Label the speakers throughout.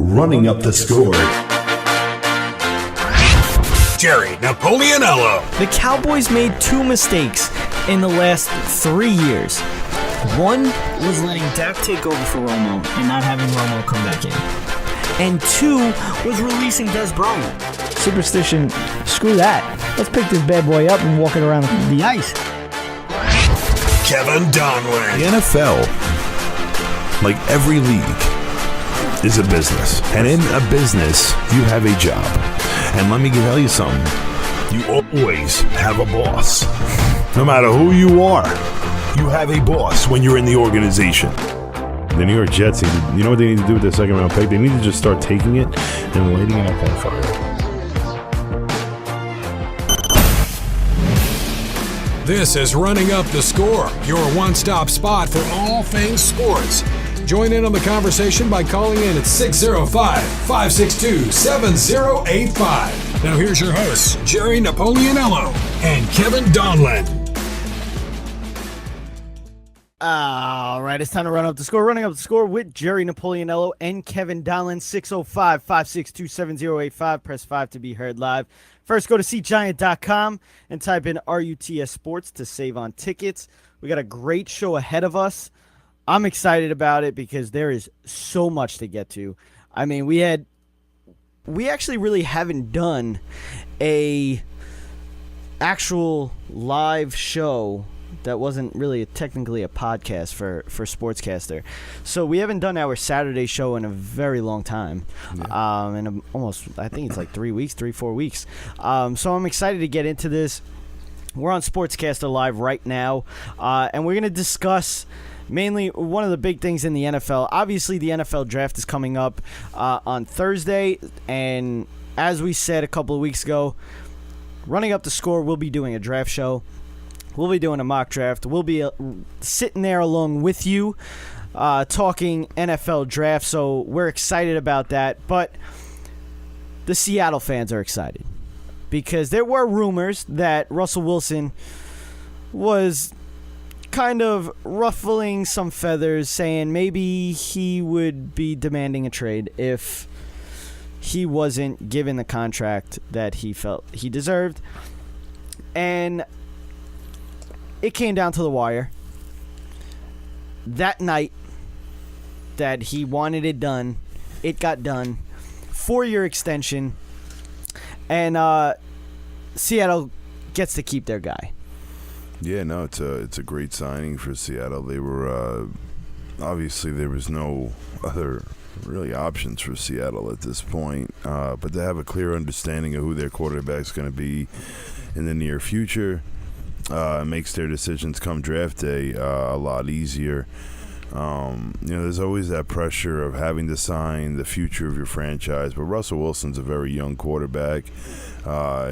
Speaker 1: running up the score.
Speaker 2: Jerry Napoleonello.
Speaker 3: The Cowboys made 2 mistakes in the last 3 years. One was letting Dak take over for Romo and not having Romo come back in. And 2 was releasing Des Bryant.
Speaker 4: Superstition, screw that. Let's pick this bad boy up and walk it around the ice.
Speaker 2: Kevin Donlin.
Speaker 1: The NFL, like every league, is a business. And in a business, you have a job. And let me tell you something. You always have a boss. No matter who you are, you have a boss when you're in the organization. The New York Jets, you know what they need to do with their second round pick? They need to just start taking it and lighting it up on fire.
Speaker 2: This is Running Up the Score, your one-stop spot for all things sports. Join in on the conversation by calling in at 605-562-7085. Now here's your hosts, Jerry Napoleonello and Kevin Donlin.
Speaker 3: All right, it's time to run up the score. Running up the score with Jerry Napoleonello and Kevin Donlin. 605-562-7085. Press 5 to be heard live. First, go to SeatGiant.com and type in RUTS Sports to save on tickets. We got a great show ahead of us. I'm excited about it because there is so much to get to. I mean, we actually really haven't done a actual live show that wasn't really technically a podcast for SportsCastr. So we haven't done our Saturday show in a very long time. Yeah. And almost, I think it's like 4 weeks. So I'm excited to get into this. We're on SportsCastr Live right now, and we're going to discuss mainly one of the big things in the NFL. Obviously, the NFL draft is coming up on Thursday, and as we said a couple of weeks ago, Running Up the Score, we'll be doing a draft show. We'll be doing a mock draft. We'll be sitting there along with you talking NFL draft, so we're excited about that. But the Seattle fans are excited because there were rumors that Russell Wilson was kind of ruffling some feathers, saying maybe he would be demanding a trade if he wasn't given the contract that he felt he deserved. And it came down to the wire. That night that he wanted it done, it got done. 4-year extension. And Seattle gets to keep their guy.
Speaker 5: Yeah, no, it's a great signing for Seattle. They were obviously there was no other really options for Seattle at this point, but to have a clear understanding of who their quarterback's going to be in the near future makes their decisions come draft day a lot easier. There's always that pressure of having to sign the future of your franchise, but Russell Wilson's a very young quarterback.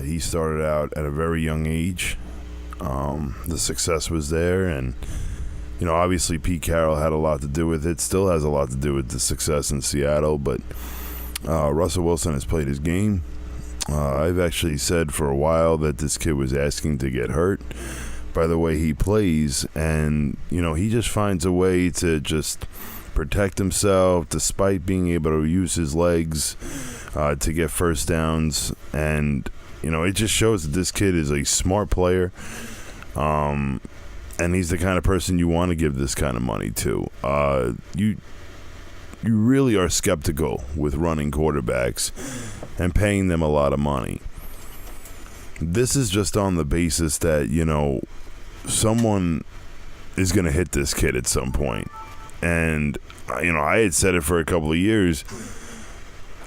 Speaker 5: He started out at a very young age. The success was there, and obviously Pete Carroll had a lot to do with it, still has a lot to do with the success in Seattle, but Russell Wilson has played his game. I've actually said for a while that this kid was asking to get hurt by the way he plays, and he just finds a way to just protect himself despite being able to use his legs to get first downs, and it just shows that this kid is a smart player, and he's the kind of person you want to give this kind of money to. You really are skeptical with running quarterbacks and paying them a lot of money. This is just on the basis that, someone is going to hit this kid at some point. And, I had said it for a couple of years.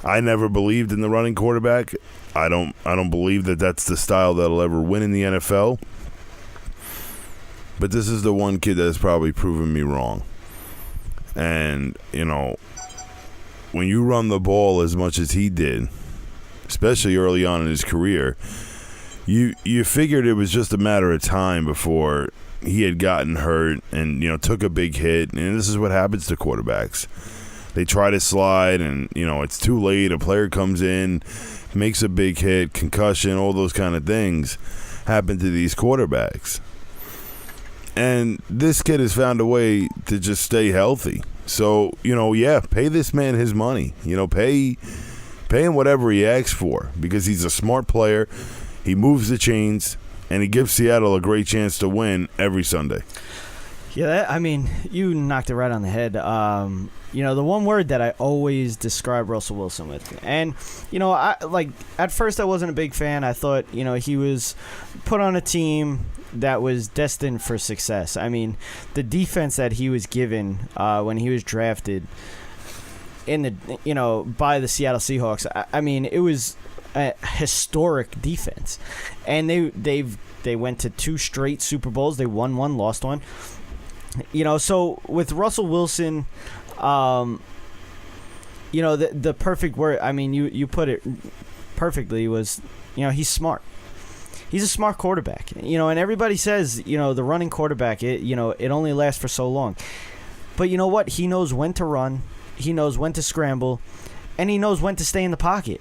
Speaker 5: I never believed in the running quarterback. I don't believe that that's the style that'll ever win in the NFL. But this is the one kid that has probably proven me wrong. And, when you run the ball as much as he did, especially early on in his career, you figured it was just a matter of time before he had gotten hurt and, took a big hit. And this is what happens to quarterbacks. They try to slide and, it's too late. A player comes in, makes a big hit, concussion, all those kind of things happen to these quarterbacks. And this kid has found a way to just stay healthy. So, pay this man his money. Pay him whatever he asks for because he's a smart player. He moves the chains, and he gives Seattle a great chance to win every Sunday.
Speaker 3: Yeah, you knocked it right on the head. The one word that I always describe Russell Wilson with, and at first I wasn't a big fan. I thought he was put on a team that was destined for success. The defense that he was given when he was drafted in the by the Seattle Seahawks, it was a historic defense, and they went to 2 straight Super Bowls. They won 1, lost 1. So with Russell Wilson, the perfect word, you put it perfectly, was, he's smart. He's a smart quarterback. And everybody says, the running quarterback, it only lasts for so long. But you know what? He knows when to run, he knows when to scramble, and he knows when to stay in the pocket.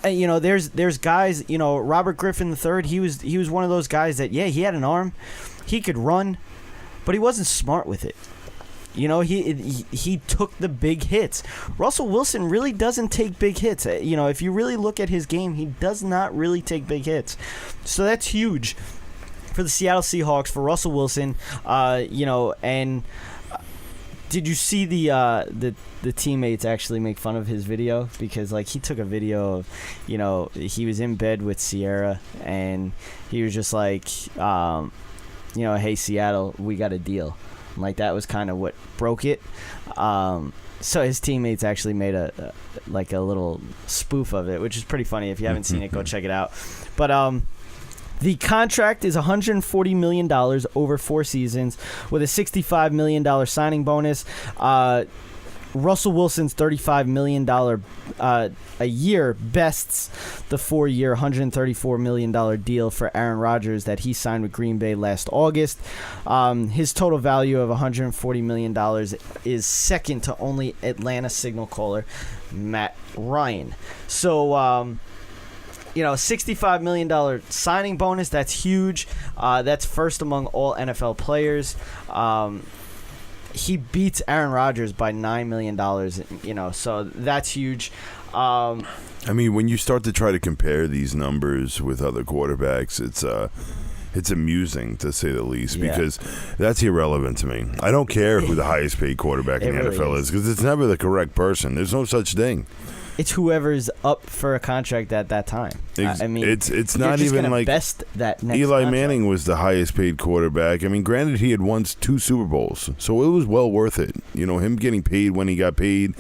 Speaker 3: There's guys, Robert Griffin III, he was one of those guys that, he had an arm, he could run, but he wasn't smart with it. He took the big hits. Russell Wilson really doesn't take big hits. If you really look at his game, he does not really take big hits. So that's huge for the Seattle Seahawks, for Russell Wilson. And did you see the teammates actually make fun of his video? Because he took a video of, he was in bed with Sierra, and he was just like, hey, Seattle, we got a deal. That was kind of what broke it. So his teammates actually made a little spoof of it, which is pretty funny. If you haven't seen it, go check it out. But the contract is $140 million over 4 seasons with a $65 million signing bonus. Russell Wilson's $35 million a year bests the 4-year, $134 million deal for Aaron Rodgers that he signed with Green Bay last August. His total value of $140 million is second to only Atlanta signal caller Matt Ryan. So, $65 million signing bonus, that's huge. That's first among all NFL players. He beats Aaron Rodgers by $9 million, so that's huge.
Speaker 5: When you start to try to compare these numbers with other quarterbacks, it's amusing, to say the least, because that's irrelevant to me. I don't care who the highest paid quarterback in the NFL is, because it's never the correct person. There's no such thing.
Speaker 3: It's whoever's up for a contract at that time.
Speaker 5: It's not even like
Speaker 3: best that next
Speaker 5: Eli
Speaker 3: contract.
Speaker 5: Manning was the highest paid quarterback. Granted, he had won 2 Super Bowls, so it was well worth it. Him getting paid when he got paid.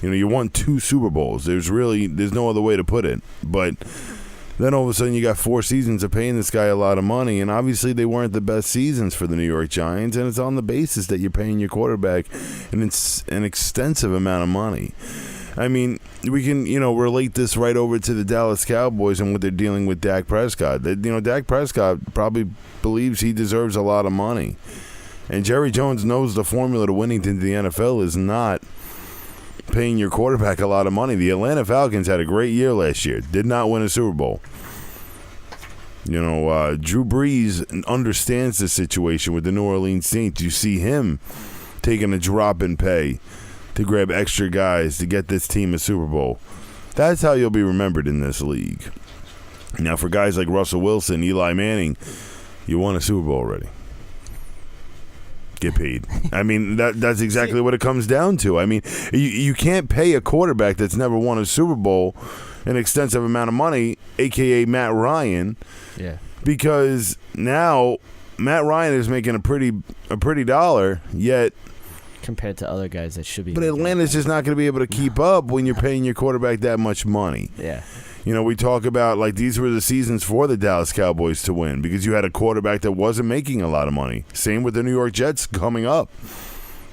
Speaker 5: You won 2 Super Bowls. There's no other way to put it. But then all of a sudden you got 4 seasons of paying this guy a lot of money, and obviously they weren't the best seasons for the New York Giants, and it's on the basis that you're paying your quarterback an extensive amount of money. We can, relate this right over to the Dallas Cowboys and what they're dealing with Dak Prescott. Dak Prescott probably believes he deserves a lot of money. And Jerry Jones knows the formula to winning in the NFL is not paying your quarterback a lot of money. The Atlanta Falcons had a great year last year. Did not win a Super Bowl. Drew Brees understands the situation with the New Orleans Saints. You see him taking a drop in pay to grab extra guys to get this team a Super Bowl. That's how you'll be remembered in this league. Now, for guys like Russell Wilson, Eli Manning, you won a Super Bowl already. Get paid. That's exactly what it comes down to. You can't pay a quarterback that's never won a Super Bowl an extensive amount of money, a.k.a. Matt Ryan, because now Matt Ryan is making a pretty dollar, yet
Speaker 3: compared to other guys that should be.
Speaker 5: But Atlanta's just not going to be able to keep up when you're paying your quarterback that much money.
Speaker 3: Yeah.
Speaker 5: We talk about these were the seasons for the Dallas Cowboys to win because you had a quarterback that wasn't making a lot of money. Same with the New York Jets coming up.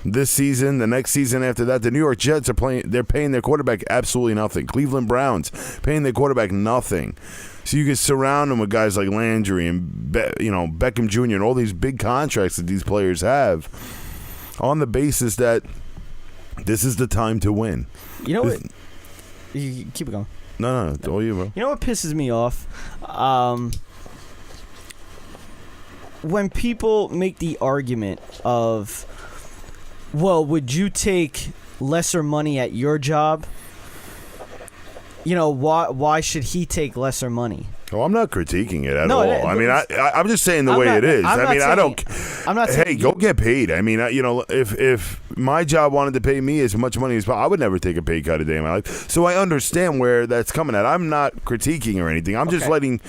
Speaker 5: This season, the next season after that, the New York Jets they're paying their quarterback absolutely nothing. Cleveland Browns paying their quarterback nothing. So you can surround them with guys like Landry and Beckham Jr. and all these big contracts that these players have, on the basis that this is the time to win.
Speaker 3: You know what? You keep it going.
Speaker 5: No, it's all you, bro.
Speaker 3: You know what pisses me off? when people make the argument of, well, would you take lesser money at your job? Why should he take lesser money?
Speaker 5: Oh, I'm not critiquing it at
Speaker 3: No,
Speaker 5: all. I mean, I'm just saying the way it is.
Speaker 3: I'm not saying.
Speaker 5: Hey, go get paid. I mean, if my job wanted to pay me as much money as possible, I would never take a pay cut a day in my life. So I understand where that's coming at. I'm not critiquing or anything. I'm just letting,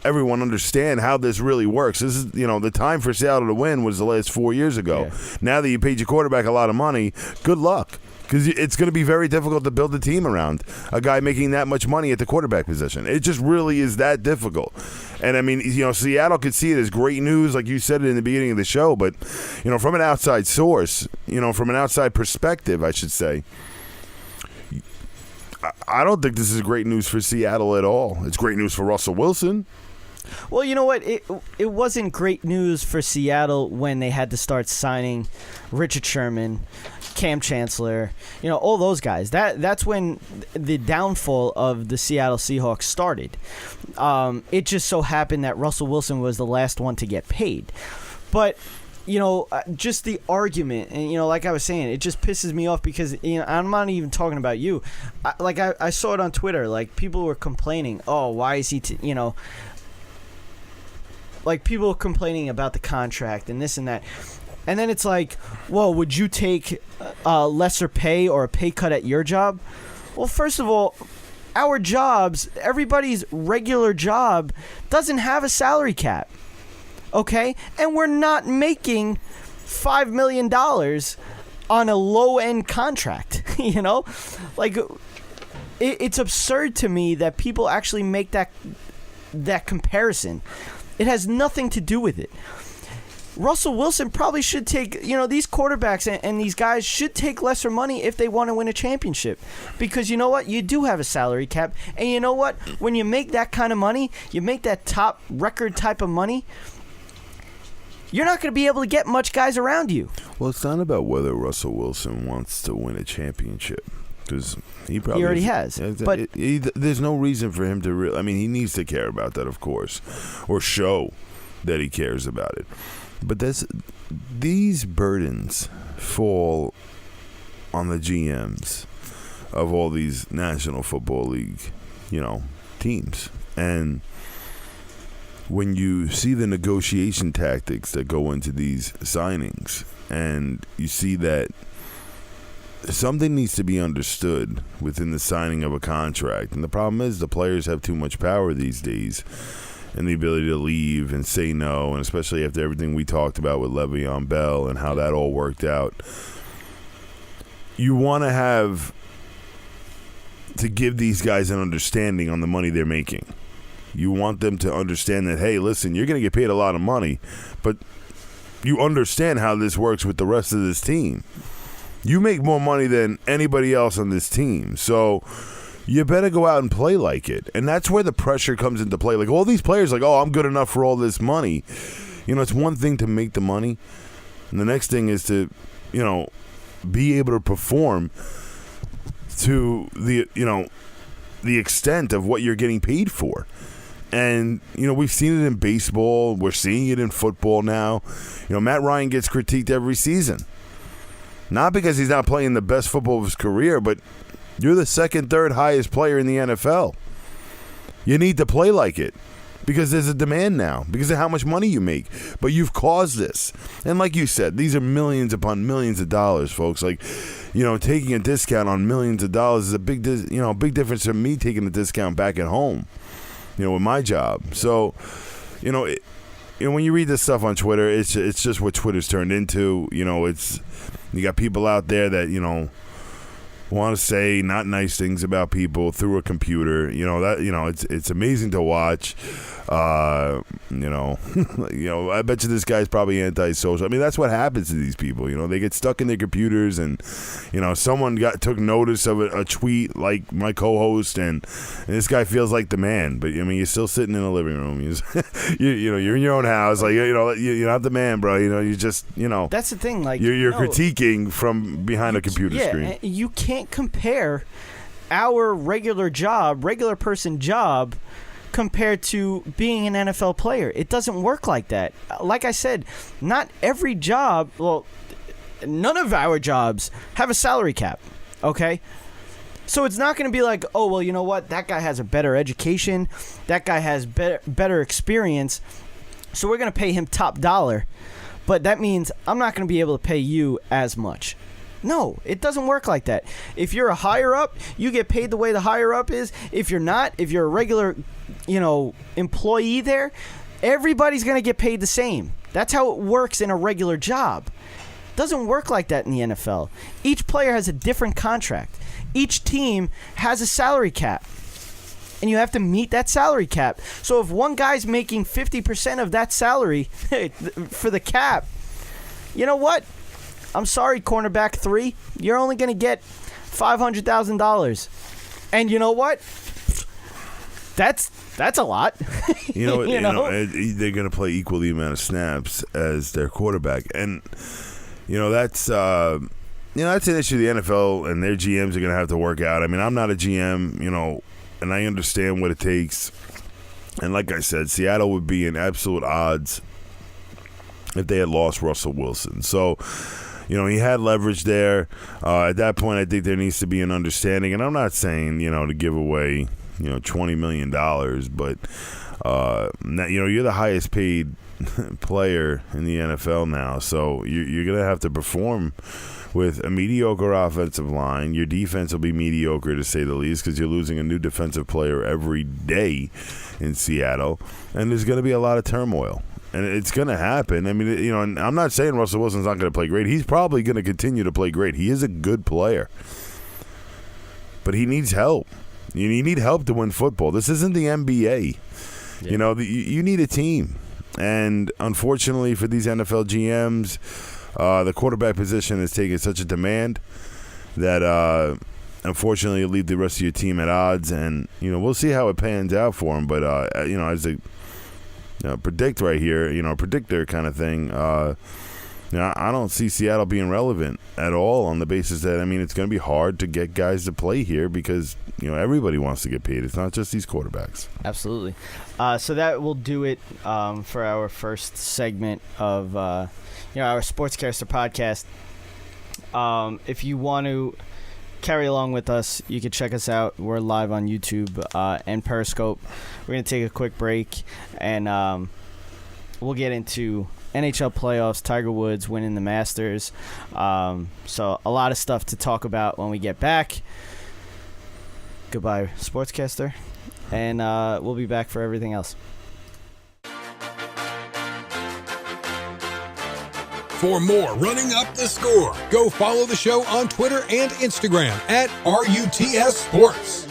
Speaker 5: everyone understand how this really works. This is, the time for Seattle to win was the last 4 years ago.
Speaker 3: Yeah.
Speaker 5: Now that you paid your quarterback a lot of money, good luck. Because it's going to be very difficult to build a team around a guy making that much money at the quarterback position. It just really is that difficult. And, I mean, Seattle could see it as great news, like you said it in the beginning of the show. But, from an outside source, from an outside perspective, I should say, I don't think this is great news for Seattle at all. It's great news for Russell Wilson.
Speaker 3: Well, you know what? It wasn't great news for Seattle when they had to start signing Richard Sherman, Cam Chancellor, all those guys. That's when the downfall of the Seattle Seahawks started. It just so happened that Russell Wilson was the last one to get paid. But, just the argument, and, like I was saying, it just pisses me off because, I'm not even talking about you. I saw it on Twitter. Like, people were complaining, oh, why is he, like, people complaining about the contract and this and that. And then it's like, well, would you take lesser pay or a pay cut at your job? Well, first of all, our jobs, everybody's regular job, doesn't have a salary cap. Okay? And we're not making $5 million on a low-end contract. Like, it's absurd to me that people actually make that comparison. It has nothing to do with it. Russell Wilson probably should take, these quarterbacks and these guys should take lesser money if they want to win a championship. Because you know what? You do have a salary cap. And you know what? When you make that kind of money, you make that top record type of money, you're not going to be able to get much guys around you.
Speaker 5: Well, it's not about whether Russell Wilson wants to win a championship. Because he
Speaker 3: already has. But
Speaker 5: there's no reason for him to really. I mean, he needs to care about that, of course, or show that he cares about it. But these burdens fall on the GMs of all these National Football League, teams. And when you see the negotiation tactics that go into these signings, and you see that something needs to be understood within the signing of a contract. And the problem is the players have too much power these days and the ability to leave and say no, and especially after everything we talked about with Le'Veon Bell and how that all worked out. You want to give these guys an understanding on the money they're making. You want them to understand that, hey, listen, you're going to get paid a lot of money, but you understand how this works with the rest of this team. You make more money than anybody else on this team, so you better go out and play like it. And that's where the pressure comes into play. Like, all these players, like, oh, I'm good enough for all this money. It's one thing to make the money, and the next thing is to, be able to perform to the extent of what you're getting paid for. And, we've seen it in baseball. We're seeing it in football now. Matt Ryan gets critiqued every season. Not because he's not playing the best football of his career, but you're the second, third highest player in the NFL. You need to play like it because there's a demand now because of how much money you make. But you've caused this. And like you said, these are millions upon millions of dollars, folks. Like, taking a discount on millions of dollars is a big difference from me taking a discount back at home, with my job. So, when you read this stuff on Twitter, it's just what Twitter's turned into. You got people out there that, want to say not nice things about people through a computer. It's amazing to watch. I bet you this guy's probably antisocial. I mean, that's what happens to these people. They get stuck in their computers, and someone took notice of a tweet like my co-host, and this guy feels like the man. But you're still sitting in a living room. You're in your own house. Like you're not the man, bro. You just
Speaker 3: That's the thing. Like
Speaker 5: you're critiquing from behind a computer screen.
Speaker 3: You can't compare our regular person job compared to being an NFL player. It doesn't work like that. Like I said, not every job, well, none of our jobs have a salary cap, okay? So it's not going to be like, oh, well, you know what? That guy has a better education. That guy has better experience. So we're going to pay him top dollar. But that means I'm not going to be able to pay you as much. No, it doesn't work like that. If you're a higher up, you get paid the way the higher up is. If you're not, if you're a regular, employee there, everybody's going to get paid the same. That's how it works in a regular job. It doesn't work like that in the NFL. Each player has a different contract. Each team has a salary cap. And you have to meet that salary cap. So if one guy's making 50% of that salary for the cap, you know what? I'm sorry, cornerback 3. You're only going to get $500,000. And you know what? That's a lot.
Speaker 5: They're going to play equal the amount of snaps as their quarterback. And, that's an issue the NFL and their GMs are going to have to work out. I mean, I'm not a GM, and I understand what it takes. And like I said, Seattle would be in absolute odds if they had lost Russell Wilson. So, he had leverage there. At that point, I think there needs to be an understanding. And I'm not saying, to give away, $20 million. But, you're the highest paid player in the NFL now. So you're going to have to perform with a mediocre offensive line. Your defense will be mediocre, to say the least, because you're losing a new defensive player every day in Seattle. And there's going to be a lot of turmoil. And it's going to happen. I mean, and I'm not saying Russell Wilson's not going to play great. He's probably going to continue to play great. He is a good player. But he needs help. You need help to win football. This isn't the NBA. Yeah. You need a team. And unfortunately for these NFL GMs, the quarterback position has taken such a demand that, unfortunately, it'll leave the rest of your team at odds. And, we'll see how it pans out for them. But, as a predict right here, predictor kind of thing, I don't see Seattle being relevant at all on the basis that, it's going to be hard to get guys to play here because, everybody wants to get paid. It's not just these quarterbacks.
Speaker 3: Absolutely. So that will do it for our first segment of our SportsCastr podcast. If you want to carry along with us, you can check us out. We're live on YouTube and Periscope. We're going to take a quick break, and we'll get into NHL playoffs, Tiger Woods winning the Masters. So a lot of stuff to talk about when we get back. Goodbye, SportsCastr, and we'll be back for everything else.
Speaker 2: For more Running Up the Score, go follow the show on Twitter and Instagram at RUTS Sports.